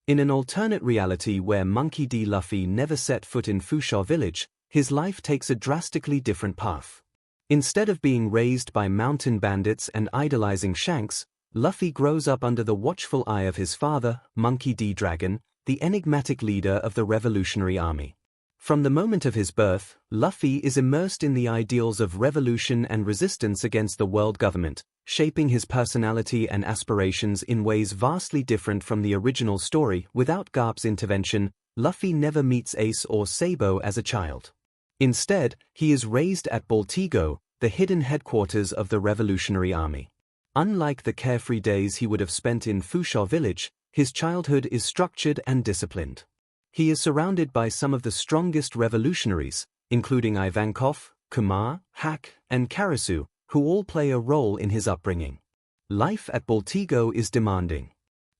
In an alternate reality where Monkey D. Luffy never set foot in Fusha village, his life takes a drastically different path. Instead of being raised by mountain bandits and idolizing Shanks, Luffy grows up under the watchful eye of his father, Monkey D. Dragon, the enigmatic leader of the Revolutionary Army. From the moment of his birth, Luffy is immersed in the ideals of revolution and resistance against the world government, shaping his personality and aspirations in ways vastly different from the original story. Without Garp's intervention, Luffy never meets Ace or Sabo as a child. Instead, he is raised at Baltigo, the hidden headquarters of the Revolutionary Army. Unlike the carefree days he would have spent in Fusha village, his childhood is structured and disciplined. He is surrounded by some of the strongest revolutionaries, including Ivankov, Kumar, Hack, and Karasu, who all play a role in his upbringing. Life at Baltigo is demanding.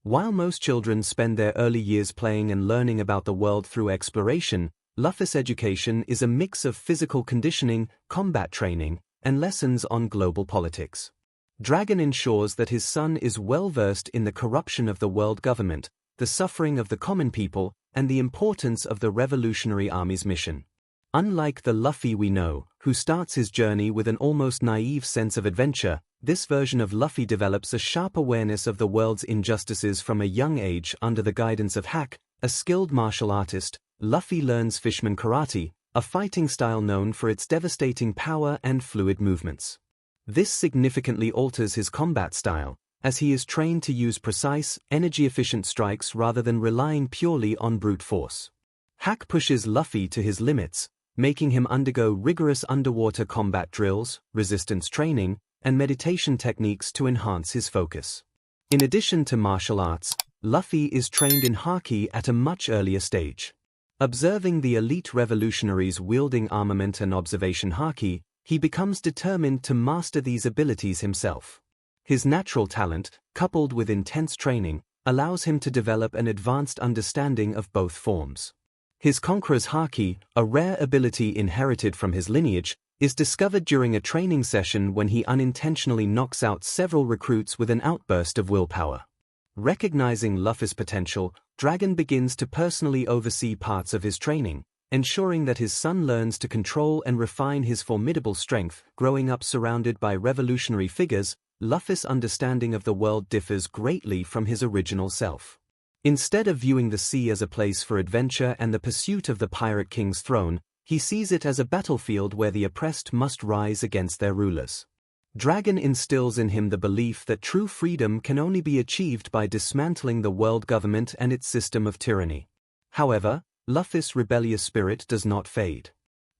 While most children spend their early years playing and learning about the world through exploration, Luffy's education is a mix of physical conditioning, combat training, and lessons on global politics. Dragon ensures that his son is well versed in the corruption of the world government, the suffering of the common people, and the importance of the Revolutionary Army's mission. Unlike the Luffy we know, who starts his journey with an almost naive sense of adventure, this version of Luffy develops a sharp awareness of the world's injustices from a young age. Under the guidance of Hack, a skilled martial artist, Luffy learns Fishman Karate, a fighting style known for its devastating power and fluid movements. This significantly alters his combat style, as he is trained to use precise, energy-efficient strikes rather than relying purely on brute force. Hack pushes Luffy to his limits, making him undergo rigorous underwater combat drills, resistance training, and meditation techniques to enhance his focus. In addition to martial arts, Luffy is trained in Haki at a much earlier stage. Observing the elite revolutionaries wielding armament and observation Haki, he becomes determined to master these abilities himself. His natural talent, coupled with intense training, allows him to develop an advanced understanding of both forms. His Conqueror's Haki, a rare ability inherited from his lineage, is discovered during a training session when he unintentionally knocks out several recruits with an outburst of willpower. Recognizing Luffy's potential, Dragon begins to personally oversee parts of his training, ensuring that his son learns to control and refine his formidable strength. Growing up surrounded by revolutionary figures, Luffy's understanding of the world differs greatly from his original self. Instead of viewing the sea as a place for adventure and the pursuit of the Pirate King's throne, he sees it as a battlefield where the oppressed must rise against their rulers. Dragon instills in him the belief that true freedom can only be achieved by dismantling the world government and its system of tyranny. However, Luffy's rebellious spirit does not fade.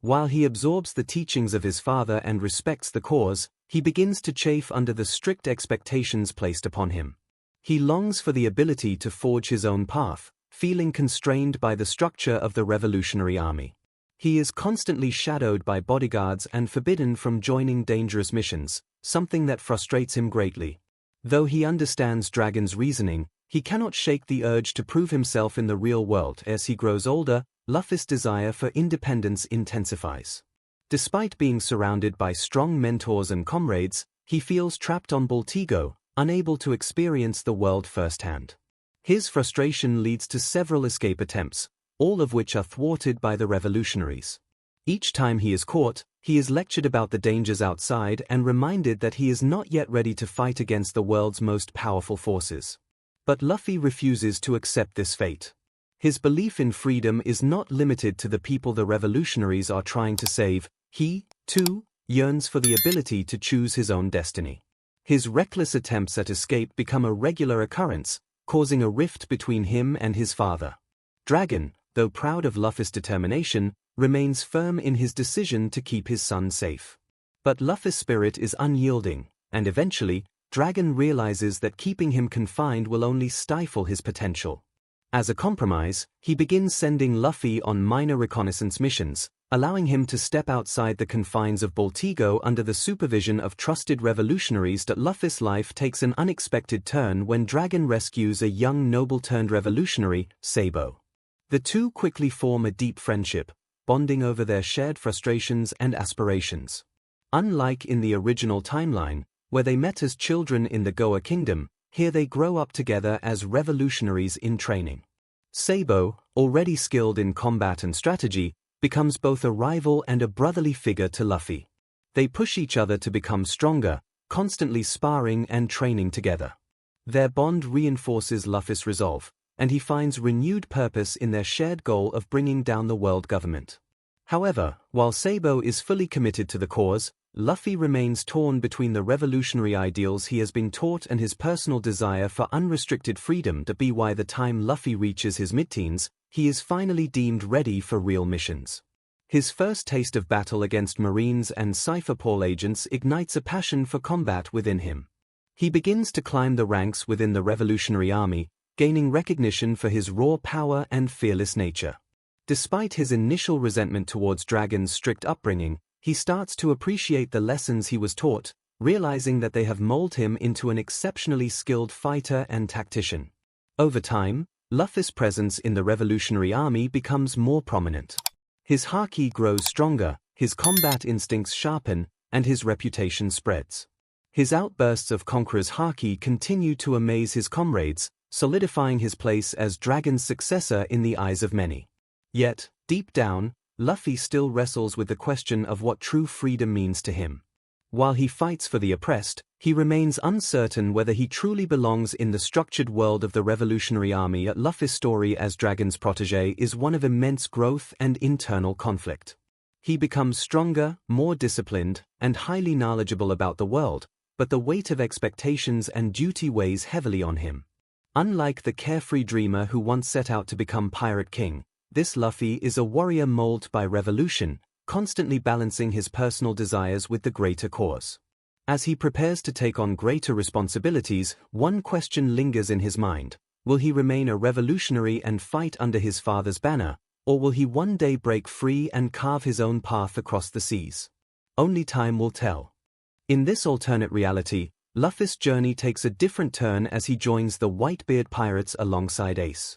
While he absorbs the teachings of his father and respects the cause, he begins to chafe under the strict expectations placed upon him. He longs for the ability to forge his own path, feeling constrained by the structure of the Revolutionary Army. He is constantly shadowed by bodyguards and forbidden from joining dangerous missions, something that frustrates him greatly. Though he understands Dragon's reasoning, he cannot shake the urge to prove himself in the real world. As he grows older, Luffy's desire for independence intensifies. Despite being surrounded by strong mentors and comrades, he feels trapped on Baltigo, unable to experience the world firsthand. His frustration leads to several escape attempts, all of which are thwarted by the revolutionaries. Each time he is caught, he is lectured about the dangers outside and reminded that he is not yet ready to fight against the world's most powerful forces. But Luffy refuses to accept this fate. His belief in freedom is not limited to the people the revolutionaries are trying to save. He, too, yearns for the ability to choose his own destiny. His reckless attempts at escape become a regular occurrence, causing a rift between him and his father. Dragon, though proud of Luffy's determination, remains firm in his decision to keep his son safe. But Luffy's spirit is unyielding, and eventually, Dragon realizes that keeping him confined will only stifle his potential. As a compromise, he begins sending Luffy on minor reconnaissance missions, allowing him to step outside the confines of Baltigo under the supervision of trusted revolutionaries. That Luffy's life takes an unexpected turn when Dragon rescues a young noble-turned-revolutionary, Sabo. The two quickly form a deep friendship, bonding over their shared frustrations and aspirations. Unlike in the original timeline, where they met as children in the Goa Kingdom, here they grow up together as revolutionaries in training. Sabo, already skilled in combat and strategy, becomes both a rival and a brotherly figure to Luffy. They push each other to become stronger, constantly sparring and training together. Their bond reinforces Luffy's resolve, and he finds renewed purpose in their shared goal of bringing down the world government. However, while Sabo is fully committed to the cause, Luffy remains torn between the revolutionary ideals he has been taught and his personal desire for unrestricted freedom. By the time Luffy reaches his mid-teens, he is finally deemed ready for real missions. His first taste of battle against Marines and Cypher Paul agents ignites a passion for combat within him. He begins to climb the ranks within the Revolutionary Army, gaining recognition for his raw power and fearless nature. Despite his initial resentment towards Dragon's strict upbringing, he starts to appreciate the lessons he was taught, realizing that they have molded him into an exceptionally skilled fighter and tactician. Over time, Luffy's presence in the Revolutionary Army becomes more prominent. His haki grows stronger, his combat instincts sharpen, and his reputation spreads. His outbursts of Conqueror's haki continue to amaze his comrades, solidifying his place as Dragon's successor in the eyes of many. Yet, deep down, Luffy still wrestles with the question of what true freedom means to him. While he fights for the oppressed, he remains uncertain whether he truly belongs in the structured world of the Revolutionary Army. Luffy's story as Dragon's protege is one of immense growth and internal conflict. He becomes stronger, more disciplined, and highly knowledgeable about the world, but the weight of expectations and duty weighs heavily on him. Unlike the carefree dreamer who once set out to become Pirate King, this Luffy is a warrior molded by revolution, constantly balancing his personal desires with the greater cause. As he prepares to take on greater responsibilities, one question lingers in his mind: will he remain a revolutionary and fight under his father's banner, or will he one day break free and carve his own path across the seas? Only time will tell. In this alternate reality, Luffy's journey takes a different turn as he joins the Whitebeard pirates alongside Ace.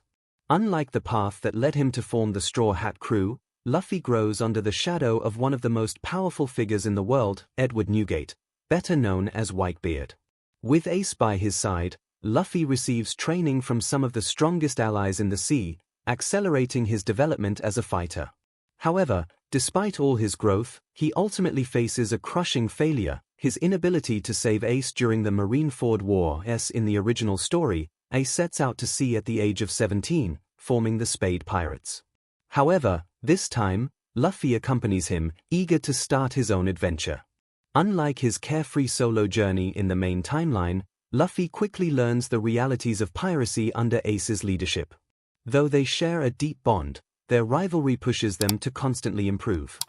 Unlike the path that led him to form the Straw Hat crew, Luffy grows under the shadow of one of the most powerful figures in the world, Edward Newgate, better known as Whitebeard. With Ace by his side, Luffy receives training from some of the strongest allies in the sea, accelerating his development as a fighter. However, despite all his growth, he ultimately faces a crushing failure: his inability to save Ace during the Marineford War. In the original story, Ace sets out to sea at the age of 17, forming the Spade Pirates. However, this time, Luffy accompanies him, eager to start his own adventure. Unlike his carefree solo journey in the main timeline, Luffy quickly learns the realities of piracy under Ace's leadership. Though they share a deep bond, their rivalry pushes them to constantly improve.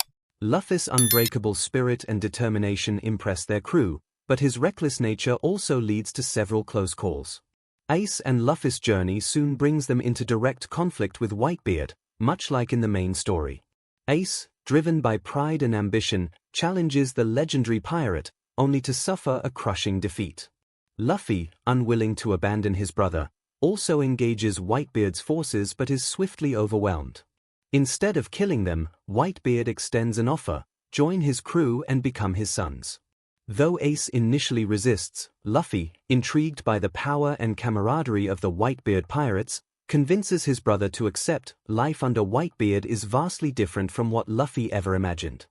Luffy's unbreakable spirit and determination impress their crew, but his reckless nature also leads to several close calls. Ace and Luffy's journey soon brings them into direct conflict with Whitebeard, much like in the main story. Ace, driven by pride and ambition, challenges the legendary pirate, only to suffer a crushing defeat. Luffy, unwilling to abandon his brother, also engages Whitebeard's forces but is swiftly overwhelmed. Instead of killing them, Whitebeard extends an offer: join his crew and become his sons. Though Ace initially resists, Luffy, intrigued by the power and camaraderie of the Whitebeard pirates, convinces his brother to accept. Life under Whitebeard is vastly different from what Luffy ever imagined.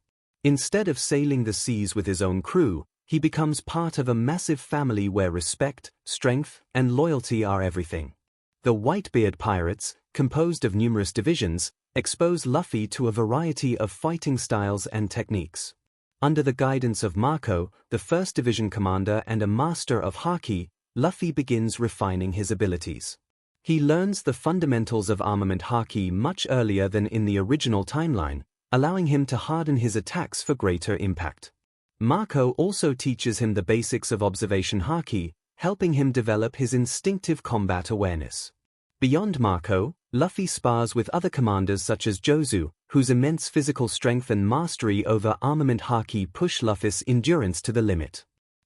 Instead of sailing the seas with his own crew, he becomes part of a massive family where respect, strength, and loyalty are everything. The Whitebeard pirates, composed of numerous divisions, expose Luffy to a variety of fighting styles and techniques. Under the guidance of Marco, the 1st Division commander and a master of haki, Luffy begins refining his abilities. He learns the fundamentals of armament haki much earlier than in the original timeline, allowing him to harden his attacks for greater impact. Marco also teaches him the basics of observation haki, helping him develop his instinctive combat awareness. Beyond Marco, Luffy spars with other commanders such as Jozu, whose immense physical strength and mastery over armament haki push Luffy's endurance to the limit.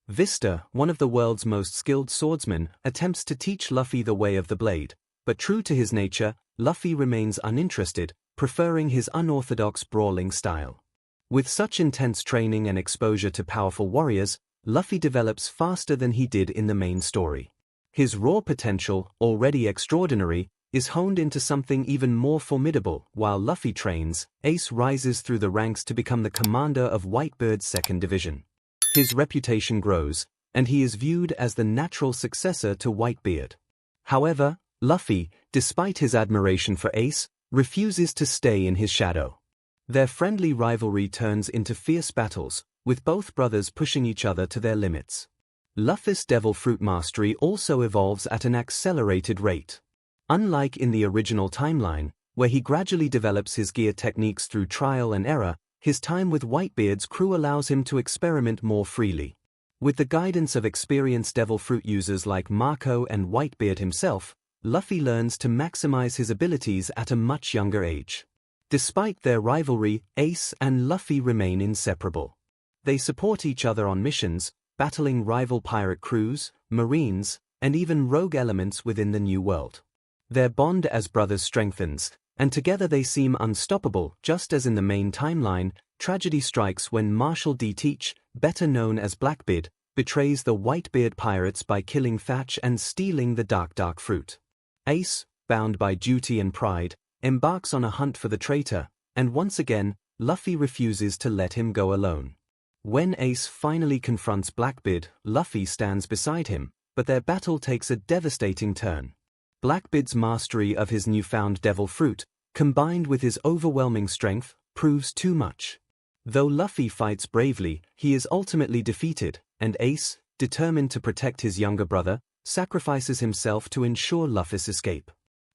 Vista, one of the world's most skilled swordsmen, attempts to teach Luffy the way of the blade, but true to his nature, Luffy remains uninterested, preferring his unorthodox brawling style. With such intense training and exposure to powerful warriors, Luffy develops faster than he did in the main story. His raw potential, already extraordinary, is honed into something even more formidable. While Luffy trains, Ace rises through the ranks to become the commander of Whitebeard's 2nd Division. His reputation grows, and he is viewed as the natural successor to Whitebeard. However, Luffy, despite his admiration for Ace, refuses to stay in his shadow. Their friendly rivalry turns into fierce battles, with both brothers pushing each other to their limits. Luffy's Devil Fruit mastery also evolves at an accelerated rate. Unlike in the original timeline, where he gradually develops his gear techniques through trial and error, his time with Whitebeard's crew allows him to experiment more freely. With the guidance of experienced Devil Fruit users like Marco and Whitebeard himself, Luffy learns to maximize his abilities at a much younger age. Despite their rivalry, Ace and Luffy remain inseparable. They support each other on missions, battling rival pirate crews, marines, and even rogue elements within the New World. Their bond as brothers strengthens, and together they seem unstoppable. Just as in the main timeline, tragedy strikes when Marshal D. Teach, better known as Blackbeard, betrays the Whitebeard pirates by killing Thatch and stealing the dark fruit. Ace, bound by duty and pride, embarks on a hunt for the traitor, and once again, Luffy refuses to let him go alone. When Ace finally confronts Blackbeard, Luffy stands beside him, but their battle takes a devastating turn. Blackbeard's mastery of his newfound Devil Fruit, combined with his overwhelming strength, proves too much. Though Luffy fights bravely, he is ultimately defeated, and Ace, determined to protect his younger brother, sacrifices himself to ensure Luffy's escape.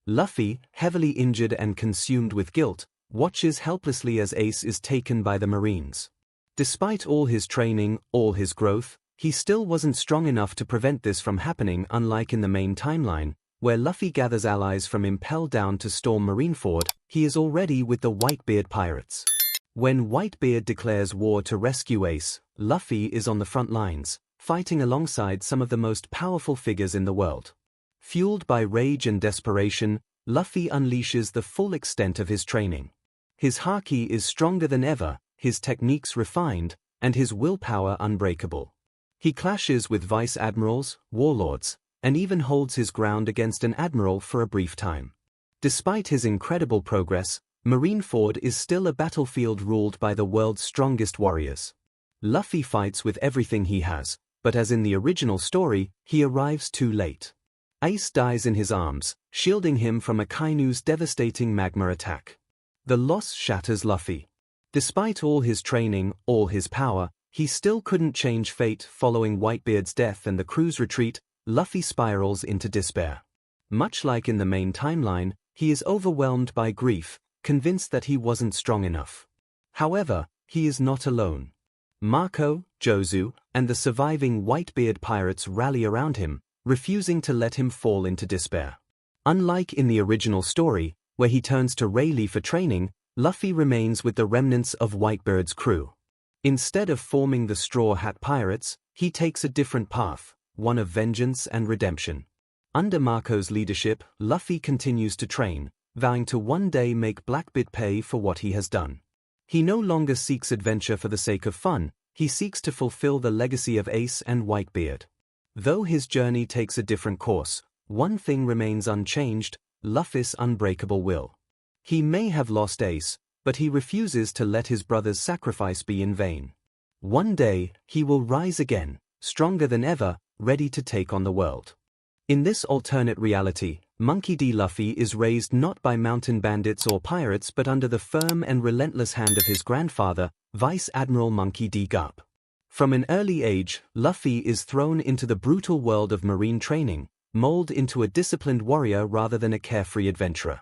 Luffy, heavily injured and consumed with guilt, watches helplessly as Ace is taken by the Marines. Despite all his training, all his growth, he still wasn't strong enough to prevent this from happening. Unlike in the main timeline, where Luffy gathers allies from Impel Down to storm Marineford, he is already with the Whitebeard pirates. When Whitebeard declares war to rescue Ace, Luffy is on the front lines, fighting alongside some of the most powerful figures in the world. Fueled by rage and desperation, Luffy unleashes the full extent of his training. His haki is stronger than ever, his techniques refined, and his willpower unbreakable. He clashes with vice admirals, warlords, and even holds his ground against an admiral for a brief time. Despite his incredible progress, Marineford is still a battlefield ruled by the world's strongest warriors. Luffy fights with everything he has, but as in the original story, he arrives too late. Ace dies in his arms, shielding him from Akainu's devastating magma attack. The loss shatters Luffy. Despite all his training, all his power, he still couldn't change fate. Following Whitebeard's death and the crew's retreat, Luffy spirals into despair. Much like in the main timeline, he is overwhelmed by grief, convinced that he wasn't strong enough. However, he is not alone. Marco, Jozu, and the surviving Whitebeard pirates rally around him, refusing to let him fall into despair. Unlike in the original story, where he turns to Rayleigh for training, Luffy remains with the remnants of Whitebeard's crew. Instead of forming the Straw Hat Pirates, he takes a different path, one of vengeance and redemption. Under Marco's leadership, Luffy continues to train, vowing to one day make Blackbeard pay for what he has done. He no longer seeks adventure for the sake of fun, he seeks to fulfill the legacy of Ace and Whitebeard. Though his journey takes a different course, one thing remains unchanged: Luffy's unbreakable will. He may have lost Ace, but he refuses to let his brother's sacrifice be in vain. One day, he will rise again, stronger than ever, ready to take on the world. In this alternate reality, Monkey D. Luffy is raised not by mountain bandits or pirates but under the firm and relentless hand of his grandfather, Vice Admiral Monkey D. Garp. From an early age, Luffy is thrown into the brutal world of marine training, molded into a disciplined warrior rather than a carefree adventurer.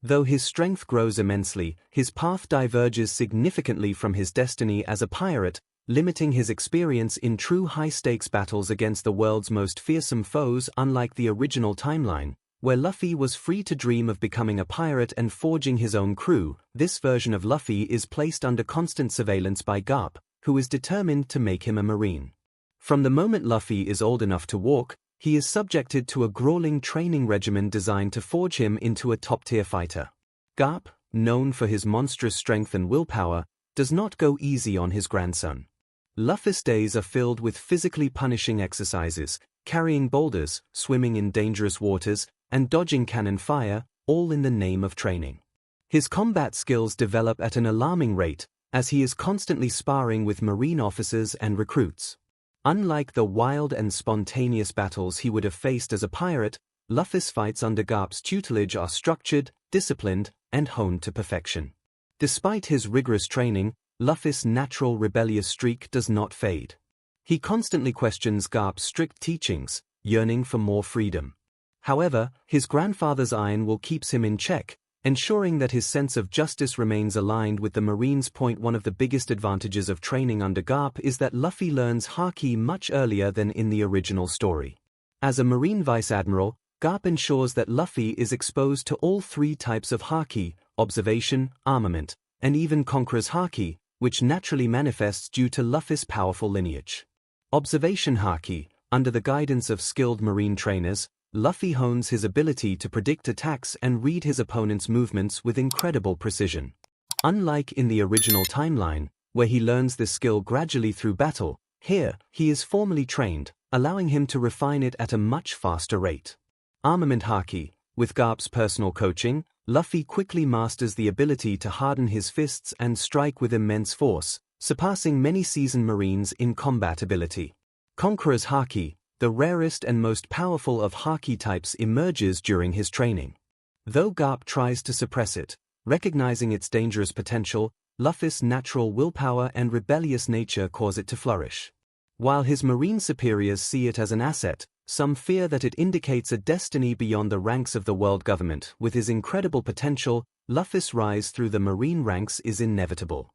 Though his strength grows immensely, his path diverges significantly from his destiny as a pirate, limiting his experience in true high-stakes battles against the world's most fearsome foes. Unlike the original timeline, where Luffy was free to dream of becoming a pirate and forging his own crew, this version of Luffy is placed under constant surveillance by Garp, who is determined to make him a marine. From the moment Luffy is old enough to walk, he is subjected to a grueling training regimen designed to forge him into a top-tier fighter. Garp, known for his monstrous strength and willpower, does not go easy on his grandson. Luffy's days are filled with physically punishing exercises, carrying boulders, swimming in dangerous waters, and dodging cannon fire, all in the name of training. His combat skills develop at an alarming rate, as he is constantly sparring with Marine officers and recruits. Unlike the wild and spontaneous battles he would have faced as a pirate, Luffy's fights under Garp's tutelage are structured, disciplined, and honed to perfection. Despite his rigorous training, Luffy's natural rebellious streak does not fade. He constantly questions Garp's strict teachings, yearning for more freedom. However, his grandfather's iron will keep him in check, ensuring that his sense of justice remains aligned with the Marine's point. One of the biggest advantages of training under Garp is that Luffy learns Haki much earlier than in the original story. As a Marine Vice Admiral, Garp ensures that Luffy is exposed to all three types of Haki: observation, armament, and even Conqueror's Haki, which naturally manifests due to Luffy's powerful lineage. Observation Haki: under the guidance of skilled Marine trainers, Luffy hones his ability to predict attacks and read his opponent's movements with incredible precision. Unlike in the original timeline, where he learns this skill gradually through battle, here, he is formally trained, allowing him to refine it at a much faster rate. Armament Haki: with Garp's personal coaching, Luffy quickly masters the ability to harden his fists and strike with immense force, surpassing many seasoned Marines in combat ability. Conqueror's Haki: the rarest and most powerful of Haki types, emerges during his training. Though Garp tries to suppress it, recognizing its dangerous potential, Luffy's natural willpower and rebellious nature cause it to flourish. While his Marine superiors see it as an asset, some fear that it indicates a destiny beyond the ranks of the world government. With his incredible potential, Luffy's rise through the Marine ranks is inevitable.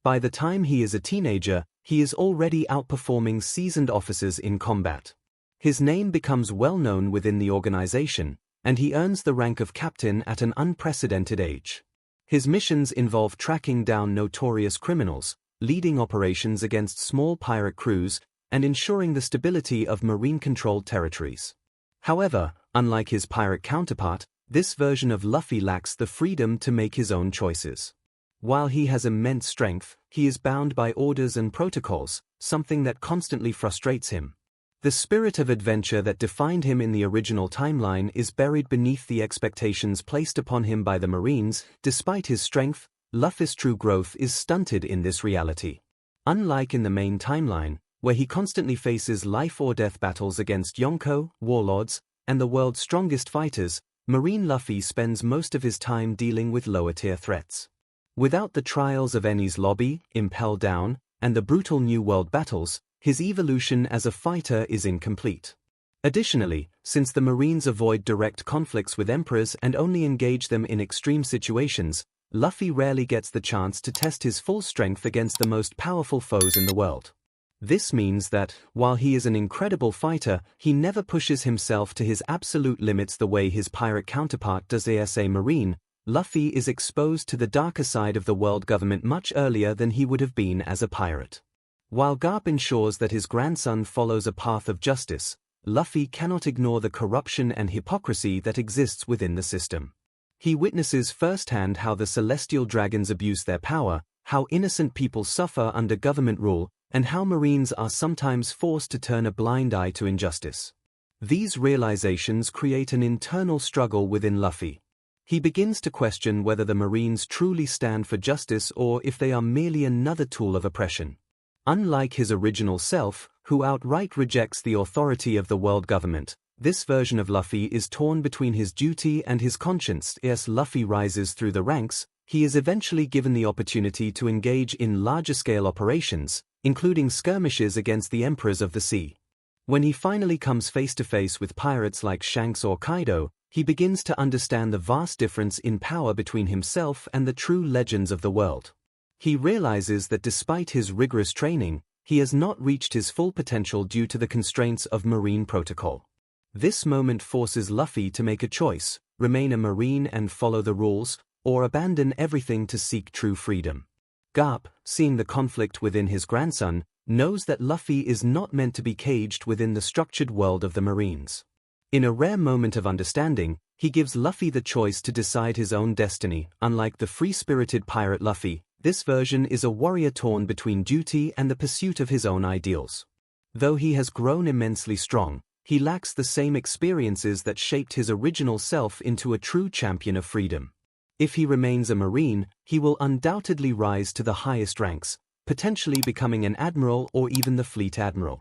By the time he is a teenager, he is already outperforming seasoned officers in combat. His name becomes well known within the organization, and he earns the rank of captain at an unprecedented age. His missions involve tracking down notorious criminals, leading operations against small pirate crews, and ensuring the stability of Marine-controlled territories. However, unlike his pirate counterpart, this version of Luffy lacks the freedom to make his own choices. While he has immense strength, he is bound by orders and protocols, something that constantly frustrates him. The spirit of adventure that defined him in the original timeline is buried beneath the expectations placed upon him by the Marines. Despite his strength, Luffy's true growth is stunted in this reality. Unlike in the main timeline, where he constantly faces life-or-death battles against Yonko, warlords, and the world's strongest fighters, Marine Luffy spends most of his time dealing with lower-tier threats. Without the trials of Enies Lobby, Impel Down, and the brutal New World battles, his evolution as a fighter is incomplete. Additionally, since the Marines avoid direct conflicts with emperors and only engage them in extreme situations, Luffy rarely gets the chance to test his full strength against the most powerful foes in the world. This means that, while he is an incredible fighter, he never pushes himself to his absolute limits the way his pirate counterpart does. As a Marine, Luffy is exposed to the darker side of the world government much earlier than he would have been as a pirate. While Garp ensures that his grandson follows a path of justice, Luffy cannot ignore the corruption and hypocrisy that exists within the system. He witnesses firsthand how the celestial dragons abuse their power, how innocent people suffer under government rule, and how Marines are sometimes forced to turn a blind eye to injustice. These realizations create an internal struggle within Luffy. He begins to question whether the Marines truly stand for justice or if they are merely another tool of oppression. Unlike his original self, who outright rejects the authority of the world government, this version of Luffy is torn between his duty and his conscience. As Luffy rises through the ranks, he is eventually given the opportunity to engage in larger-scale operations, including skirmishes against the emperors of the sea. When he finally comes face-to-face with pirates like Shanks or Kaido, he begins to understand the vast difference in power between himself and the true legends of the world. He realizes that despite his rigorous training, he has not reached his full potential due to the constraints of Marine protocol. This moment forces Luffy to make a choice: remain a Marine and follow the rules, or abandon everything to seek true freedom. Garp, seeing the conflict within his grandson, knows that Luffy is not meant to be caged within the structured world of the Marines. In a rare moment of understanding, he gives Luffy the choice to decide his own destiny. Unlike the free-spirited pirate Luffy, this version is a warrior torn between duty and the pursuit of his own ideals. Though he has grown immensely strong, he lacks the same experiences that shaped his original self into a true champion of freedom. If he remains a Marine, he will undoubtedly rise to the highest ranks, potentially becoming an admiral or even the fleet admiral.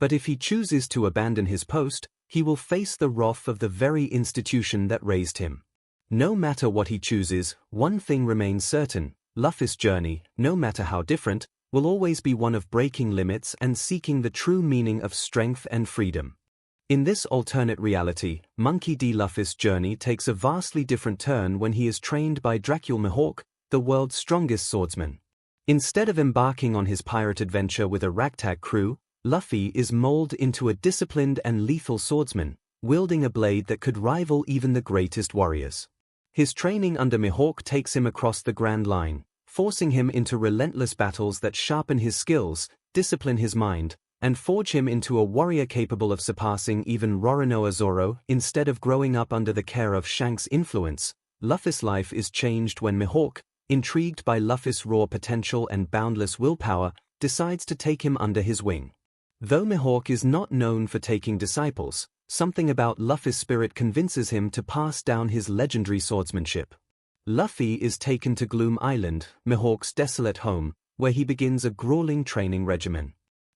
But if he chooses to abandon his post, he will face the wrath of the very institution that raised him. No matter what he chooses, one thing remains certain: Luffy's journey, no matter how different, will always be one of breaking limits and seeking the true meaning of strength and freedom. In this alternate reality, Monkey D. Luffy's journey takes a vastly different turn when he is trained by Dracula Mihawk, the world's strongest swordsman. Instead of embarking on his pirate adventure with a ragtag crew, Luffy is molded into a disciplined and lethal swordsman, wielding a blade that could rival even the greatest warriors. His training under Mihawk takes him across the Grand Line, forcing him into relentless battles that sharpen his skills, discipline his mind, and forge him into a warrior capable of surpassing even Roronoa Zoro. Instead of growing up under the care of Shanks' influence, Luffy's life is changed when Mihawk, intrigued by Luffy's raw potential and boundless willpower, decides to take him under his wing. Though Mihawk is not known for taking disciples, something about Luffy's spirit convinces him to pass down his legendary swordsmanship. Luffy is taken to Gloom Island, Mihawk's desolate home, where he begins a grueling training regimen.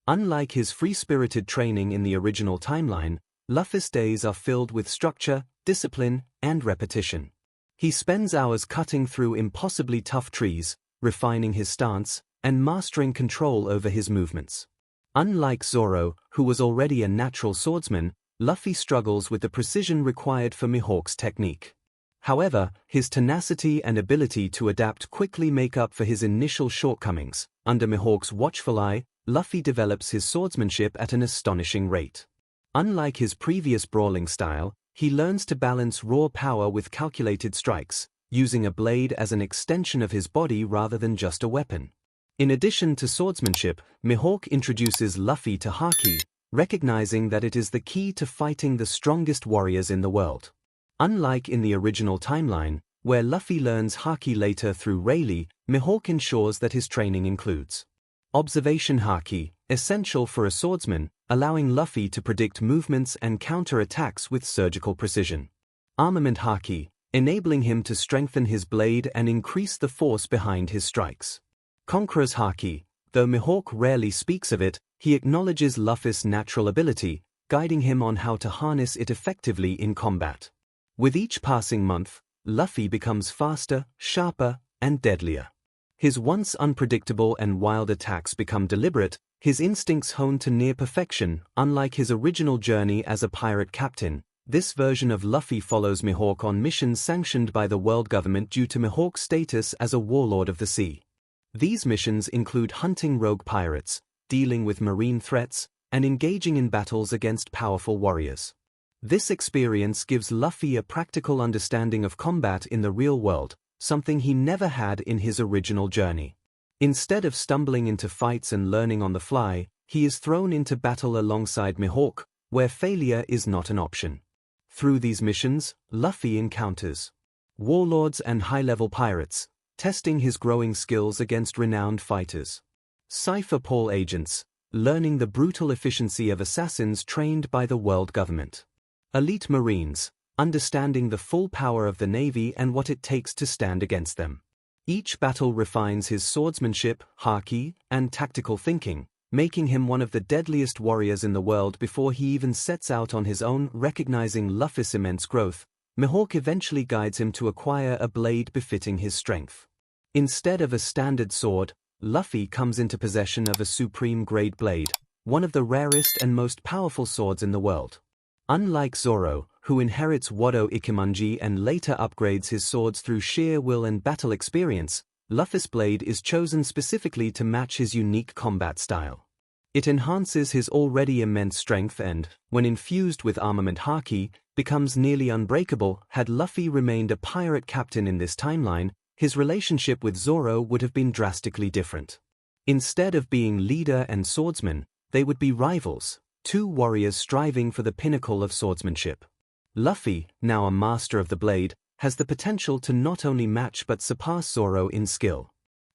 Unlike his free-spirited training in the original timeline, Luffy's days are filled with structure, discipline, and repetition. He spends hours cutting through impossibly tough trees, refining his stance, and mastering control over his movements. Unlike Zoro, who was already a natural swordsman, Luffy struggles with the precision required for Mihawk's technique. However, his tenacity and ability to adapt quickly make up for his initial shortcomings. Under Mihawk's watchful eye, Luffy develops his swordsmanship at an astonishing rate. Unlike his previous brawling style, he learns to balance raw power with calculated strikes, using a blade as an extension of his body rather than just a weapon. In addition to swordsmanship, Mihawk introduces Luffy to Haki, recognizing that it is the key to fighting the strongest warriors in the world. Unlike in the original timeline, where Luffy learns Haki later through Rayleigh, Mihawk ensures that his training includes observation Haki, essential for a swordsman, allowing Luffy to predict movements and counter attacks with surgical precision. Armament Haki, enabling him to strengthen his blade and increase the force behind his strikes. Conqueror's Haki, though Mihawk rarely speaks of it, he acknowledges Luffy's natural ability, guiding him on how to harness it effectively in combat. With each passing month, Luffy becomes faster, sharper, and deadlier. His once unpredictable and wild attacks become deliberate, his instincts honed to near perfection. Unlike his original journey as a pirate captain, this version of Luffy follows Mihawk on missions sanctioned by the world government due to Mihawk's status as a warlord of the sea. These missions include hunting rogue pirates, dealing with marine threats, and engaging in battles against powerful warriors. This experience gives Luffy a practical understanding of combat in the real world, something he never had in his original journey. Instead of stumbling into fights and learning on the fly, he is thrown into battle alongside Mihawk, where failure is not an option. Through these missions, Luffy encounters warlords and high-level pirates, testing his growing skills against renowned fighters. Cypher Paul agents, learning the brutal efficiency of assassins trained by the world government. Elite Marines, understanding the full power of the Navy and what it takes to stand against them. Each battle refines his swordsmanship, haki, and tactical thinking, making him one of the deadliest warriors in the world before he even sets out on his own. Recognizing Luffy's immense growth, Mihawk eventually guides him to acquire a blade befitting his strength. Instead of a standard sword, Luffy comes into possession of a supreme-grade blade, one of the rarest and most powerful swords in the world. Unlike Zoro, who inherits Wado Ikimonji and later upgrades his swords through sheer will and battle experience, Luffy's blade is chosen specifically to match his unique combat style. It enhances his already immense strength and, when infused with armament haki, becomes nearly unbreakable. Had Luffy remained a pirate captain in this timeline, his relationship with Zoro would have been drastically different. Instead of being leader and swordsman, they would be rivals, two warriors striving for the pinnacle of swordsmanship. Luffy, now a master of the blade, has the potential to not only match but surpass Zoro in skill.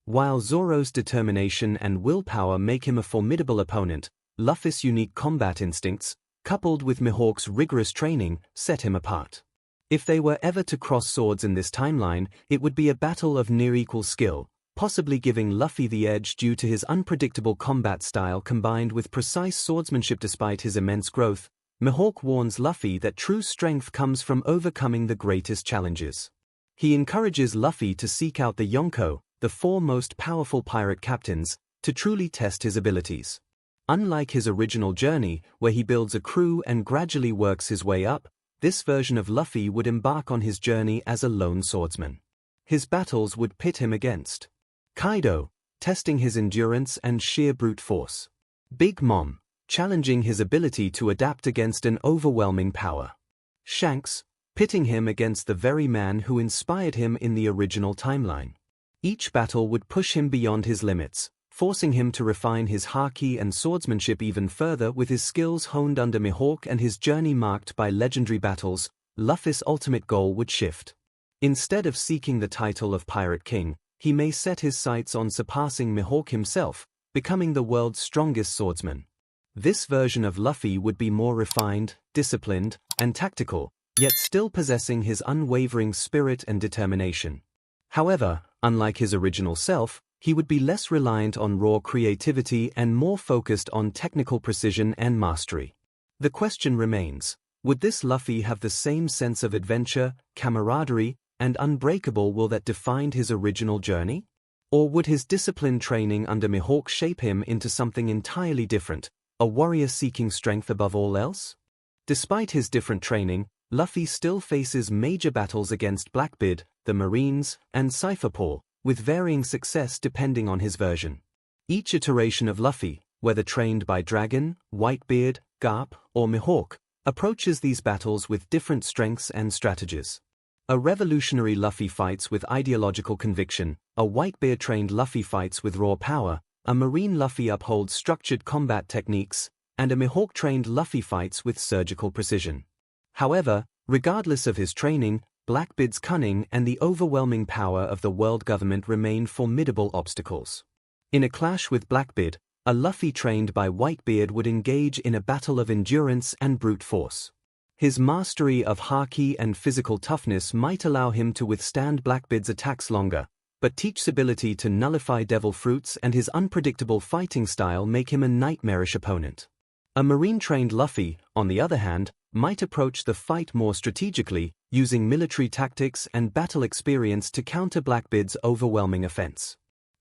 While Zoro's determination and willpower make him a formidable opponent, Luffy's unique combat instincts, coupled with Mihawk's rigorous training, set him apart. If they were ever to cross swords in this timeline, it would be a battle of near-equal skill, possibly giving Luffy the edge due to his unpredictable combat style combined with precise swordsmanship. Despite his immense growth, Mihawk warns Luffy that true strength comes from overcoming the greatest challenges. He encourages Luffy to seek out the Yonko, the four most powerful pirate captains, to truly test his abilities. Unlike his original journey, where he builds a crew and gradually works his way up, this version of Luffy would embark on his journey as a lone swordsman. His battles would pit him against Kaido, testing his endurance and sheer brute force. Big Mom, challenging his ability to adapt against an overwhelming power. Shanks, pitting him against the very man who inspired him in the original timeline. Each battle would push him beyond his limits, forcing him to refine his haki and swordsmanship even further. With his skills honed under Mihawk and his journey marked by legendary battles, Luffy's ultimate goal would shift. Instead of seeking the title of Pirate King, he may set his sights on surpassing Mihawk himself, becoming the world's strongest swordsman. This version of Luffy would be more refined, disciplined, and tactical, yet still possessing his unwavering spirit and determination. However, unlike his original self, he would be less reliant on raw creativity and more focused on technical precision and mastery. The question remains, would this Luffy have the same sense of adventure, camaraderie, and unbreakable will that defined his original journey? Or would his disciplined training under Mihawk shape him into something entirely different, a warrior seeking strength above all else? Despite his different training, Luffy still faces major battles against Blackbeard, the Marines, and Cypher Paul, with varying success depending on his version. Each iteration of Luffy, whether trained by Dragon, Whitebeard, Garp, or Mihawk, approaches these battles with different strengths and strategies. A revolutionary Luffy fights with ideological conviction, a Whitebeard-trained Luffy fights with raw power, a Marine Luffy upholds structured combat techniques, and a Mihawk-trained Luffy fights with surgical precision. However, regardless of his training, Blackbeard's cunning and the overwhelming power of the world government remain formidable obstacles. In a clash with Blackbeard, a Luffy trained by Whitebeard would engage in a battle of endurance and brute force. His mastery of haki and physical toughness might allow him to withstand Blackbeard's attacks longer, but Teach's ability to nullify devil fruits and his unpredictable fighting style make him a nightmarish opponent. A Marine-trained Luffy, on the other hand, might approach the fight more strategically, using military tactics and battle experience to counter Blackbeard's overwhelming offense.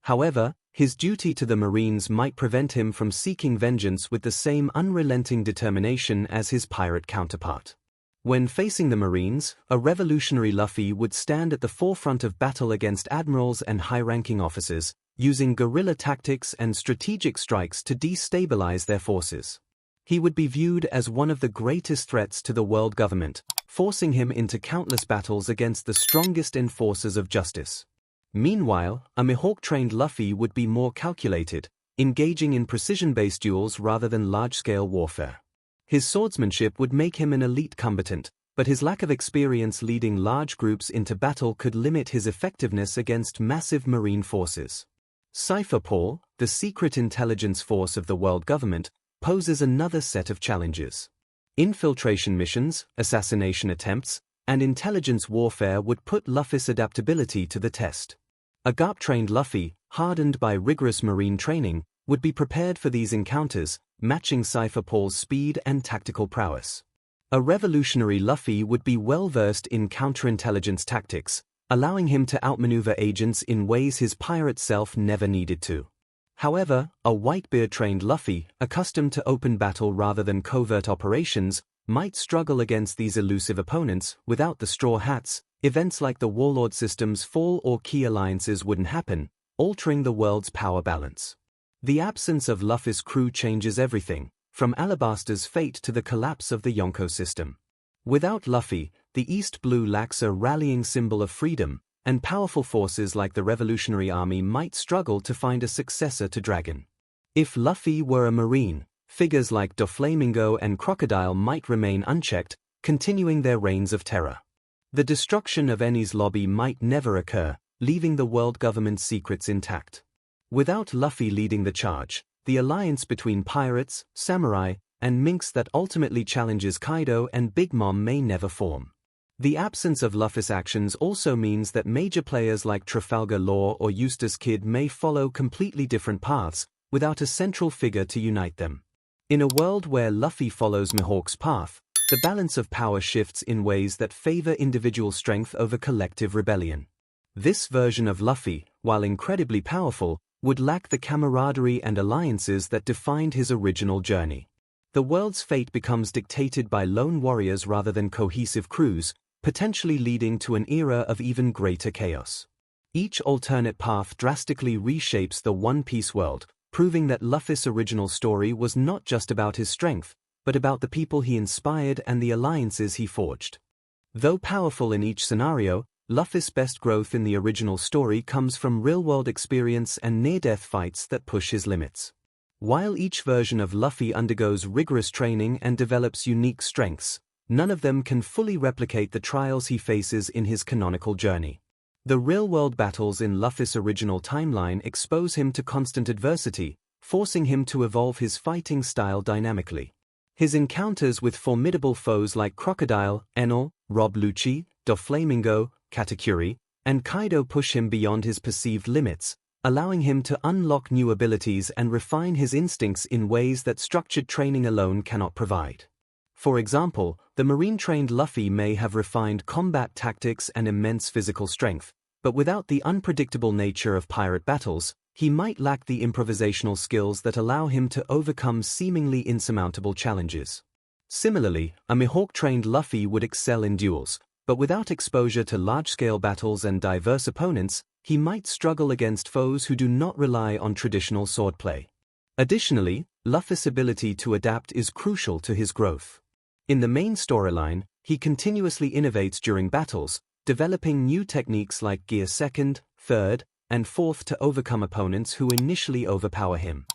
However, his duty to the Marines might prevent him from seeking vengeance with the same unrelenting determination as his pirate counterpart. When facing the Marines, a revolutionary Luffy would stand at the forefront of battle against admirals and high-ranking officers, using guerrilla tactics and strategic strikes to destabilize their forces. He would be viewed as one of the greatest threats to the world government, forcing him into countless battles against the strongest enforcers of justice. Meanwhile, a Mihawk-trained Luffy would be more calculated, engaging in precision-based duels rather than large-scale warfare. His swordsmanship would make him an elite combatant, but his lack of experience leading large groups into battle could limit his effectiveness against massive marine forces. Cypher Paul, the secret intelligence force of the world government, poses another set of challenges. Infiltration missions, assassination attempts, and intelligence warfare would put Luffy's adaptability to the test. A Garp-trained Luffy, hardened by rigorous marine training, would be prepared for these encounters, matching Cypher Paul's speed and tactical prowess. A revolutionary Luffy would be well-versed in counterintelligence tactics, allowing him to outmaneuver agents in ways his pirate self never needed to. However, a Whitebeard-trained Luffy, accustomed to open battle rather than covert operations, might struggle against these elusive opponents. Without the Straw Hats, events like the Warlord System's fall or key alliances wouldn't happen, altering the world's power balance. The absence of Luffy's crew changes everything, from Alabaster's fate to the collapse of the Yonko system. Without Luffy, the East Blue lacks a rallying symbol of freedom, and powerful forces like the Revolutionary Army might struggle to find a successor to Dragon. If Luffy were a Marine, figures like Doflamingo and Crocodile might remain unchecked, continuing their reigns of terror. The destruction of Enies Lobby might never occur, leaving the world government's secrets intact. Without Luffy leading the charge, the alliance between pirates, samurai, and minks that ultimately challenges Kaido and Big Mom may never form. The absence of Luffy's actions also means that major players like Trafalgar Law or Eustace Kid may follow completely different paths, without a central figure to unite them. In a world where Luffy follows Mihawk's path, the balance of power shifts in ways that favor individual strength over collective rebellion. This version of Luffy, while incredibly powerful, would lack the camaraderie and alliances that defined his original journey. The world's fate becomes dictated by lone warriors rather than cohesive crews, potentially leading to an era of even greater chaos. Each alternate path drastically reshapes the One Piece world, proving that Luffy's original story was not just about his strength, but about the people he inspired and the alliances he forged. Though powerful in each scenario, Luffy's best growth in the original story comes from real-world experience and near-death fights that push his limits. While each version of Luffy undergoes rigorous training and develops unique strengths, none of them can fully replicate the trials he faces in his canonical journey. The real-world battles in Luffy's original timeline expose him to constant adversity, forcing him to evolve his fighting style dynamically. His encounters with formidable foes like Crocodile, Enel, Rob Lucci, Doflamingo, Katakuri, and Kaido push him beyond his perceived limits, allowing him to unlock new abilities and refine his instincts in ways that structured training alone cannot provide. For example, the Marine-trained Luffy may have refined combat tactics and immense physical strength, but without the unpredictable nature of pirate battles, he might lack the improvisational skills that allow him to overcome seemingly insurmountable challenges. Similarly, a Mihawk-trained Luffy would excel in duels, but without exposure to large-scale battles and diverse opponents, he might struggle against foes who do not rely on traditional swordplay. Additionally, Luffy's ability to adapt is crucial to his growth. In the main storyline, he continuously innovates during battles, developing new techniques like Gear Second, Third, and Fourth to overcome opponents who initially overpower him.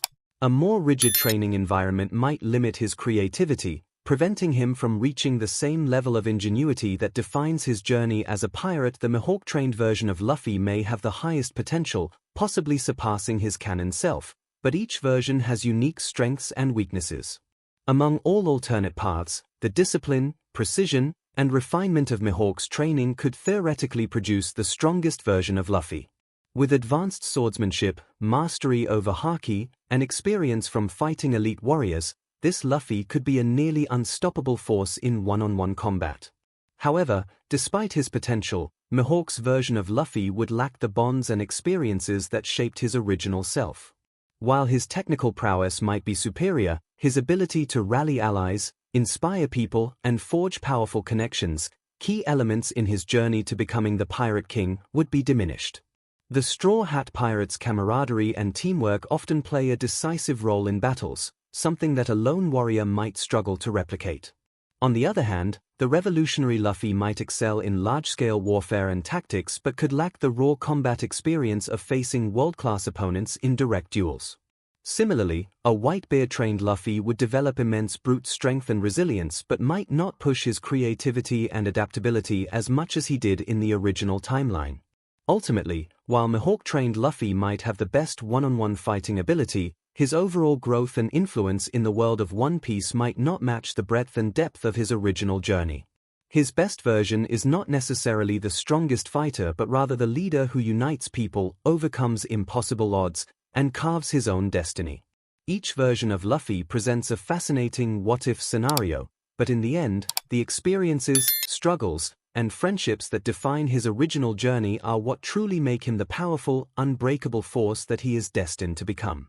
A more rigid training environment might limit his creativity, preventing him from reaching the same level of ingenuity that defines his journey as a pirate. The Mihawk-trained version of Luffy may have the highest potential, possibly surpassing his canon self, but each version has unique strengths and weaknesses. Among all alternate paths, the discipline, precision, and refinement of Mihawk's training could theoretically produce the strongest version of Luffy. With advanced swordsmanship, mastery over haki, and experience from fighting elite warriors, this Luffy could be a nearly unstoppable force in one-on-one combat. However, despite his potential, Mihawk's version of Luffy would lack the bonds and experiences that shaped his original self. While his technical prowess might be superior, his ability to rally allies, inspire people, and forge powerful connections, key elements in his journey to becoming the Pirate King, would be diminished. The Straw Hat Pirates' camaraderie and teamwork often play a decisive role in battles, something that a lone warrior might struggle to replicate. On the other hand, the revolutionary Luffy might excel in large-scale warfare and tactics but could lack the raw combat experience of facing world-class opponents in direct duels. Similarly, a Whitebeard-trained Luffy would develop immense brute strength and resilience but might not push his creativity and adaptability as much as he did in the original timeline. Ultimately, while Mihawk-trained Luffy might have the best one-on-one fighting ability, his overall growth and influence in the world of One Piece might not match the breadth and depth of his original journey. His best version is not necessarily the strongest fighter but rather the leader who unites people, overcomes impossible odds, and carves his own destiny. Each version of Luffy presents a fascinating what-if scenario, but in the end, the experiences, struggles, and friendships that define his original journey are what truly make him the powerful, unbreakable force that he is destined to become.